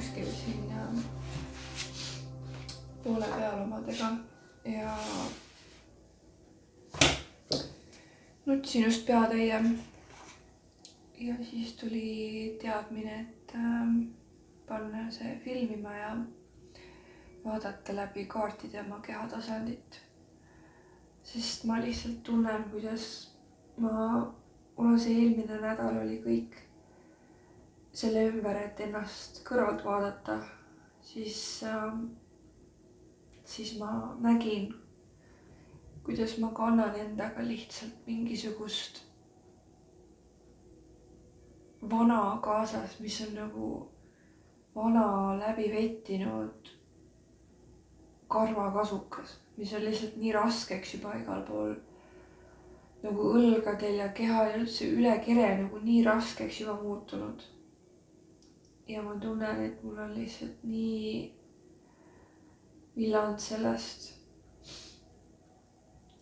kuskil siin poole peal omadega ja nutsin just peatäie. Ja siis tuli teadmine, et panna see filmima ja vaadata läbi kaartide oma kehatasandit. Sest ma lihtsalt tunnen, kuidas kuna see eelmine nädal oli kõik selle ümber, et ennast kõrvalt vaadata, siis ma nägin, kuidas ma kannan endaga lihtsalt mingisugust vana kaasas, mis on nagu vana läbi vettinud karvakasukas, mis on lihtsalt nii raskeks juba igal pool nagu õlgadel ja keha ja üldse üle kere nagu nii raskeks juba muutunud. Ja ma tunnen, et mul on lihtsalt nii villand sellest,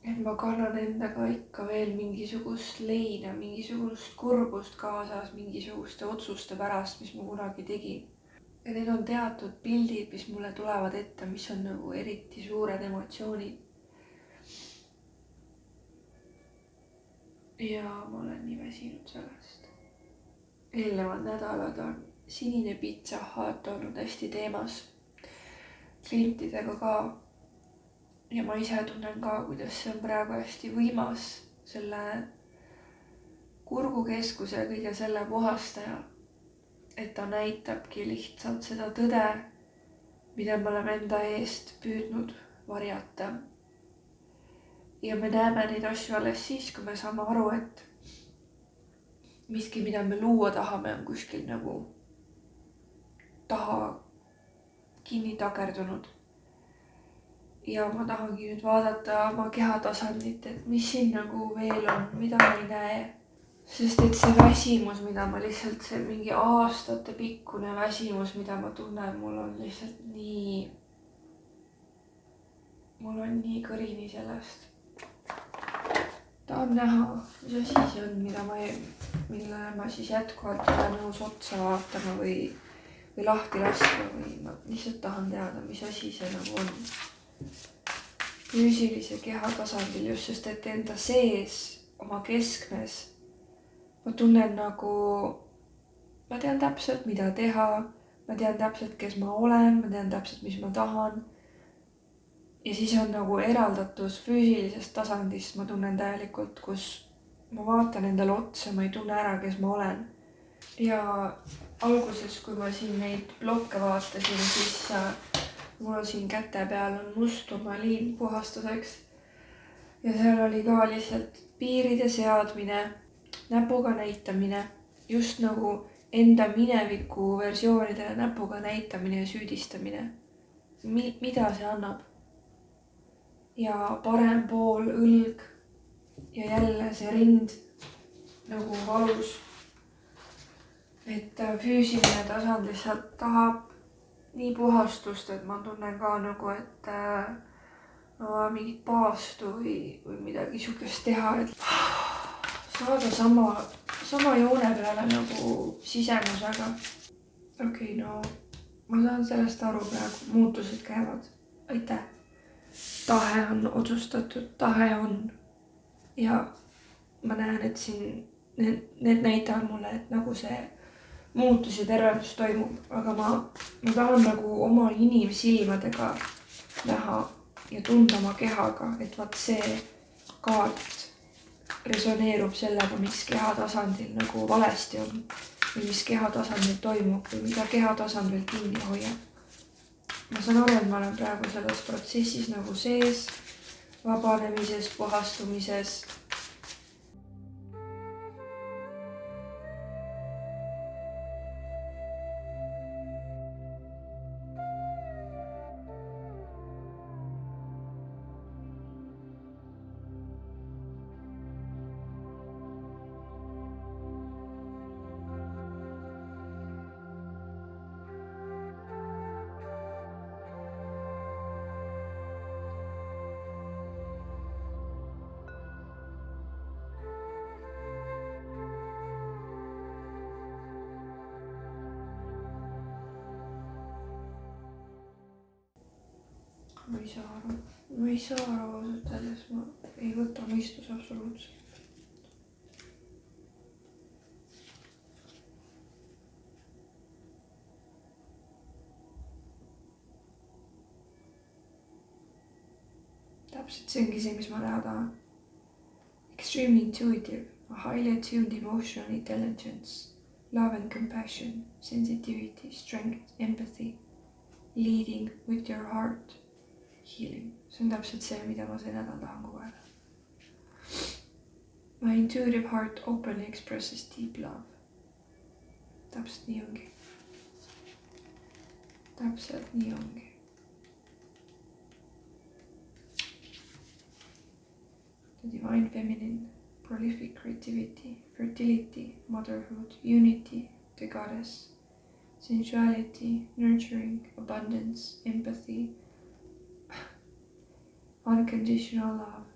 et ma kannan endaga ikka veel mingisugust leina, mingisugust kurbust kaasas, mingisuguste otsuste pärast, mis ma kunagi tegin. Ja need on teatud pildid, mis mulle tulevad ette, mis on nagu eriti suured emotsioonid. Ja ma olen nii väsinud sellest. Eelnevad nädalad on sinine Pizza Hut olnud hästi teemas klientidega ka. Ja ma ise tunnen ka, kuidas see on praegu hästi võimas selle kurgukeskuse ja kõige selle puhastaja. Et ta näitabki lihtsalt seda tõde, mida me oleme enda eest püüdnud varjata. Ja me näeme neid asju alles siis, kui me saame aru, et miski, mida me luua tahame, on kuskil nagu taha kinni takerdunud. Ja ma tahangi nüüd vaadata oma kehatasandit, et mis siin nagu veel on, mida ma ei näe. Sest et see väsimus, mida ma lihtsalt, see mingi aastate pikkune väsimus, mida ma tunnen, mul on lihtsalt nii kõrini sellest. Tahan näha, mis asi see on, millele ma siis jätkuvalt olen nõus otsa vaatama või lahti laskma või ma lihtsalt tahan teada, mis asi see nagu on. Füüsilise keha tasandil just, sest et enda sees, oma keskmes, ma tunnen nagu, ma tean täpselt, mida teha, ma tean täpselt, kes ma olen, ma tean täpselt, mis ma tahan. Ja siis on nagu eraldatus füüsilisest tasandist, ma tunnen täielikult, kus ma vaatan endale otsa, ma ei tunne ära, kes ma olen. Ja alguses, kui ma siin neid blokke vaatasin, siis mul siin käte peal on must turmaliin puhastuseks. Ja seal oli ka lihtsalt piiride seadmine, näpuga näitamine, just nagu enda mineviku versioonidele näpuga näitamine ja süüdistamine. Mida see annab? Ja parem pool õlg ja jälle see rind nagu valus. Et füüsiline tasand lihtsalt tahab nii puhastust, et ma tunnen ka nagu, et mingit paastu või midagi sihukest teha, et saada sama joone peale nagu sisemusega. Okei, no ma saan sellest aru praegu, muutused käivad. Aitäh! Tahe on otsustatud, tahe on. Ja ma näen, et siin need näitavad mulle, et nagu see muutus ja tervendus toimub, aga ma tahan nagu oma inimsilmadega näha ja tunda oma kehaga, et vaat see kaart resoneerub sellega, mis kehatasandil nagu valesti on või mis kehatasandil toimub või mida kehatasandil kinni hoiab. Ma saan aru, et ma olen praegu selles protsessis nagu sees, vabanemises, puhastumises. ma ei saa aru. Ma ei saa aru ausalt öeldes, ma ei võta mõistus absoluutselt. Täpselt see ongi see, mis ma teha tahan. Extremely intuitive, a highly attuned emotional intelligence, love and compassion, sensitivity, strength, empathy, leading with your heart, healing. See on täpselt see, mida ma see nädal tahan kogeda. My intuitive heart openly expresses deep love. Täpselt nii ongi. Täpselt nii ongi. The divine feminine, prolific creativity, fertility, motherhood, unity, the goddess, sensuality, nurturing, abundance, empathy, unconditional love,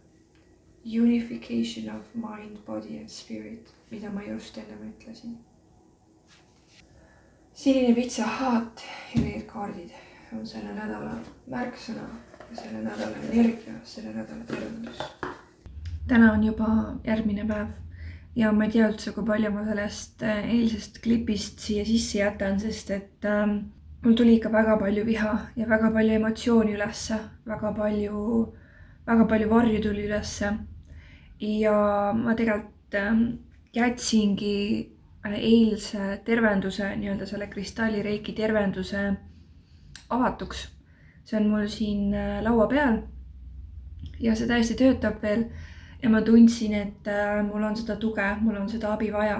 unification of mind, body and spirit, mida ma just enne ütlesin. Sinine pitsahaat ja need kaardid on selle nädala märksõna ja selle nädala energia, selle nädala tervendus. Täna on juba järgmine päev ja ma ei tea üldse, kui palju ma sellest eilsest klipist siia sisse jätan, sest et mul tuli ikka väga palju viha ja väga palju emotsiooni ülesse, väga palju varju tuli ülesse. Ja ma tegelikult jätsingi eilse tervenduse, nii-öelda selle kristallireiki tervenduse avatuks. See on mul siin laua peal ja see täiesti töötab veel. Ja ma tundsin, et mul on seda tuge, mul on seda abi vaja.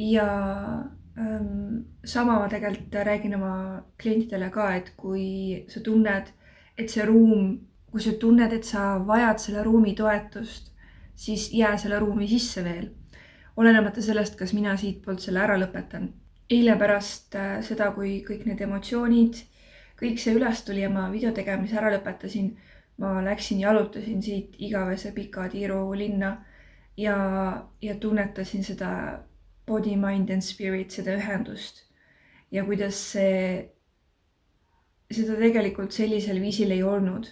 Ja sama ma tegelikult räägin oma klientidele ka, et kui sa tunned, et see ruum, kui sa tunned, et sa vajad selle ruumi toetust, siis jää selle ruumi sisse veel. Olenemata sellest, kas mina siit poolt selle ära lõpetan. Eile pärast seda, kui kõik need emotsioonid, kõik see üles tuli ja ma videotegemise ära lõpetasin, ma läksin jalutasin siit igavese pika tiiru linna ja tunnetasin seda body, mind and spirit, seda ühendust. Ja kuidas seda tegelikult sellisel viisil ei olnud.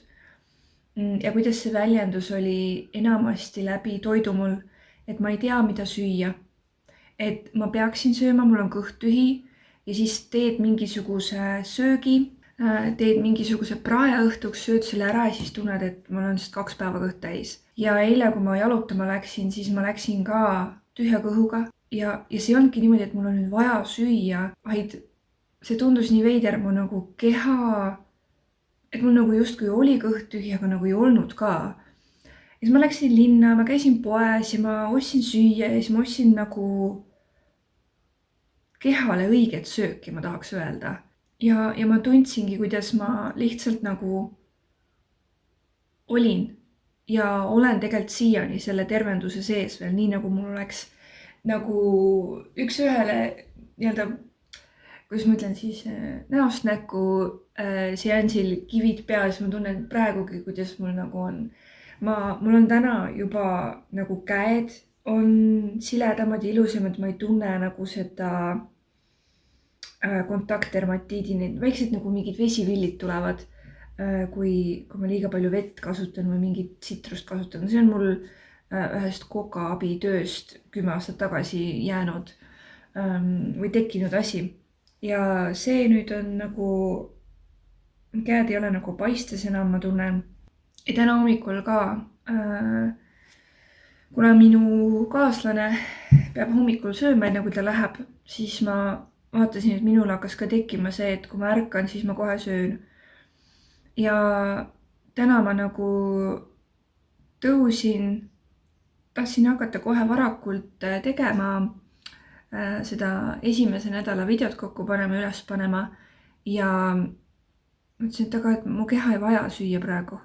Ja kuidas see väljendus oli enamasti läbi toidu mul, et ma ei tea, mida süüa. Et ma peaksin sööma, mul on kõht tühi ja siis teed mingisuguse söögi, teed mingisuguse prae õhtuks, sööd selle ära ja siis tunned, et mul on 2 päeva kõht täis. Ja eile, kui ma jalutama läksin, siis ma läksin ka tühja kõhuga ja see ongi niimoodi, et mul on nüüd vaja süüa, vaid see tundus nii veider, mu nagu keha, et mul nagu justkui oli kõht tühi, aga nagu ei olnud ka. Ja siis ma läksin linna, ma käisin poes ja ma ostsin süüa ja siis ma ostsin nagu kehale õiget sööki, ma tahaks öelda. Ja ma tundsingi, kuidas ma lihtsalt nagu olin ja olen tegelikult siiani selle tervenduse sees veel, nii nagu mul oleks nagu üks ühele nii-öelda, kuidas ma ütlen siis, näost näkku seansil kivid peas, ma tunnen praegugi, kuidas mul nagu on. Mul on täna juba nagu käed on siledamad ja ilusamad, ma ei tunne nagu seda kontaktdermatiidi, need väiksed nagu mingid vesivillid tulevad, kui ma liiga palju vett kasutan või mingit tsitrust kasutan. See on mul ühest kokaabi tööst 10 aastat tagasi jäänud või tekkinud asi. Ja see nüüd on nagu, käed ei ole nagu paistes enam, ma tunnen. Ja täna hommikul ka, kuna minu kaaslane peab hommikul sööma, enne kui ta läheb, siis ma vaatasin, et minul hakkas ka tekkima see, et kui ma ärkan, siis ma kohe söön. Ja täna ma nagu tõusin, tahtsin hakata kohe varakult tegema seda esimese nädala videot kokku panema, üles panema. Ja mõtlesin, et aga mu keha ei vaja süüa praegu.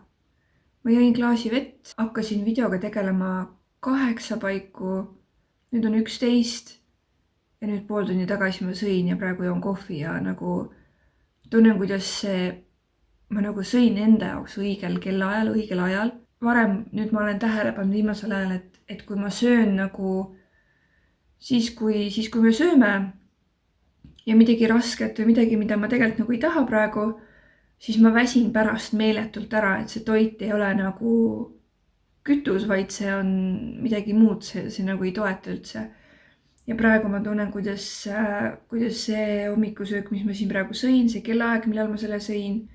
Ma jõin klaasi vett, hakkasin videoga tegelema 8 paiku, nüüd on 11. Ja nüüd pool tunni tagasi ma sõin ja praegu joon kohvi ja nagu tunnen, kuidas ma nagu sõin enda jaoks õigel kellaajal, õigel ajal. Varem, nüüd ma olen tähele pannud viimasel ajal, et kui ma söön nagu siis, kui me sööme ja midagi rasket või midagi, mida ma tegelikult nagu ei taha praegu, siis ma väsin pärast meeletult ära, et see toit ei ole nagu kütus, vaid see on midagi muud, see nagu ei toeta üldse. Ja praegu ma tunnen, kuidas see hommikusöök, mis ma siin praegu sõin, see kellaaeg, millal ma selle sõin,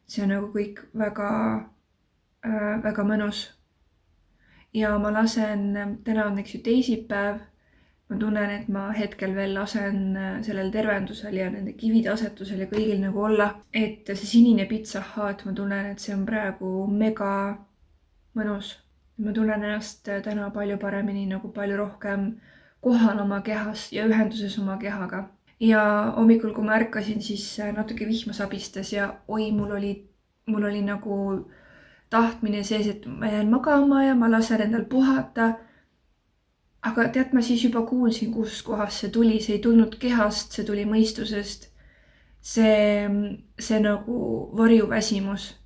see on nagu kõik väga mõnus. Ja ma lasen, täna on eks ju teisipäev, ma tunnen, et ma hetkel veel lasen sellel tervendusel ja nende kivide asetusel ja kõigil nagu olla. Et see sinine Pizza Hut, ma tunnen, et see on praegu mega mõnus. Ma tunnen ennast täna palju paremini, nagu palju rohkem kohal oma kehas ja ühenduses oma kehaga. Ja hommikul, kui ma ärkasin, siis natuke vihma sabistas ja oi, mul oli nagu tahtmine sees, et ma jään magama ja ma lasen endal puhata. Aga tead, ma siis juba kuulsin, kus kohas see tuli, see ei tulnud kehast, see tuli mõistusest. See nagu varjuväsimus.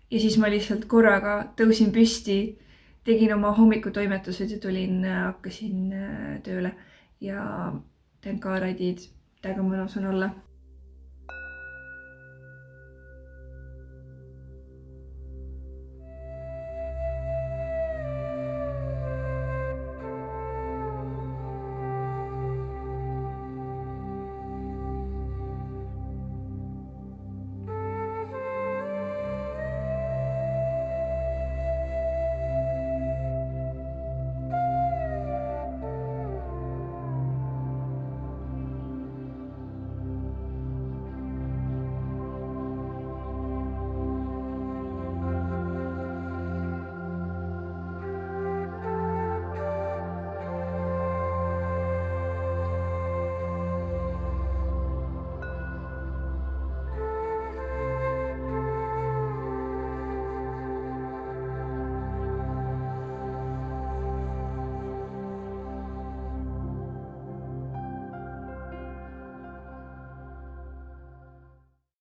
Ja siis ma lihtsalt korraga tõusin püsti, tegin oma hommikutoimetused ja hakkasin tööle. Ja thank God I did. Täiega mõnus on olla.